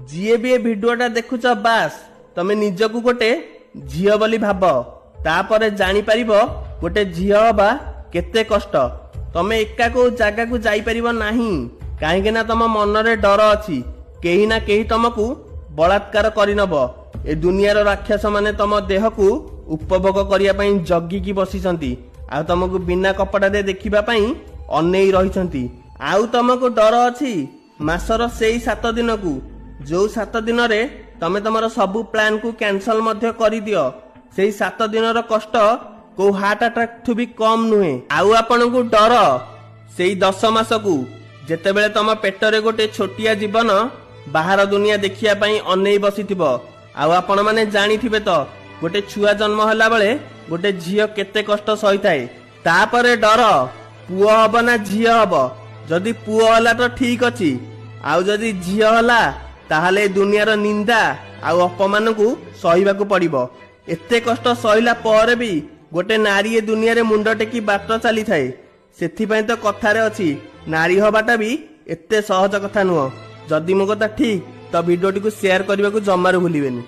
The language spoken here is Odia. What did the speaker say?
ଯିଏ ବି ଏ ଭିଡିଓଟା ଦେଖୁଛ ବାସ୍ ତମେ ନିଜକୁ ଗୋଟେ ଝିଅ ବୋଲି ଭାବ, ତାପରେ ଜାଣିପାରିବ ଗୋଟେ ଝିଅ ହବା କେତେ କଷ୍ଟ। ତମେ ଏକା କୋଉ ଜାଗାକୁ ଯାଇପାରିବ ନାହିଁ, କାହିଁକି ନା ତମ ମନରେ ଡର ଅଛି କେହି ନା କେହି ତମକୁ ବଳାତ୍କାର କରିନବ। ଏ ଦୁନିଆର ରାକ୍ଷସ ମାନେ ତମ ଦେହକୁ ଉପଭୋଗ କରିବା ପାଇଁ ଜଗିକି ବସିଛନ୍ତି, ଆଉ ତମକୁ ବିନା କପଡ଼ାରେ ଦେଖିବା ପାଇଁ ଅନେଇ ରହିଛନ୍ତି। ଆଉ ତମକୁ ଡର ଅଛି ମାସର ସେଇ 7 ଦିନକୁ, ଯୋଉ 7 ଦିନରେ ତମେ ତମର ସବୁ ପ୍ଲାନକୁ କ୍ୟାନସଲ ମଧ୍ୟ କରିଦିଅ। ସେଇ 7 ଦିନର କଷ୍ଟ କୋଉ ହାର୍ଟ ଆଟାକ୍ ଠୁ ବି କମ ନୁହେଁ। ଆଉ ଆପଣଙ୍କୁ ଡର ସେଇ 10 ମାସକୁ, ଯେତେବେଳେ ତମ ପେଟରେ ଗୋଟେ ଛୋଟିଆ ଜୀବନ ବାହାର ଦୁନିଆ ଦେଖିବା ପାଇଁ ଅନେଇ ବସିଥିବ। ଆଉ ଆପଣ ମାନେ ଜାଣିଥିବେ ତ ଗୋଟେ ଛୁଆ ଜନ୍ମ ହେଲା ବେଳେ ଗୋଟେ ଝିଅ କେତେ କଷ୍ଟ ସହିଥାଏ। ତାପରେ ଡର ପୁଅ ହବ ନା ଝିଅ ହବ। ଯଦି ପୁଅ ହେଲା ତ ଠିକ ଅଛି, ଆଉ ଯଦି ଝିଅ ହେଲା ତାହେଲେ ଦୁନିଆର ନିନ୍ଦା ଆଉ ଅପମାନକୁ ସହିବାକୁ ପଡିବ। ଏତେ କଷ୍ଟ ସହିଲା ପରେ ବି ଗୋଟେ ନାରୀ ଏ ଦୁନିଆରେ ମୁଣ୍ଡ ଟେକି ବାଟ ଚାଲିଥାଏ। ସେଥିପାଇଁ ତ କଥାରେ ଅଛି ନାରୀ ହବାଟା ବି ଏତେ ସହଜ କଥା ନୁହଁ। ଯଦି ମୋ କଥା ଠିକ ତ ଭିଡିଓଟିକୁ ସେୟାର କରିବାକୁ ଜମାରୁ ଭୁଲିବେନି।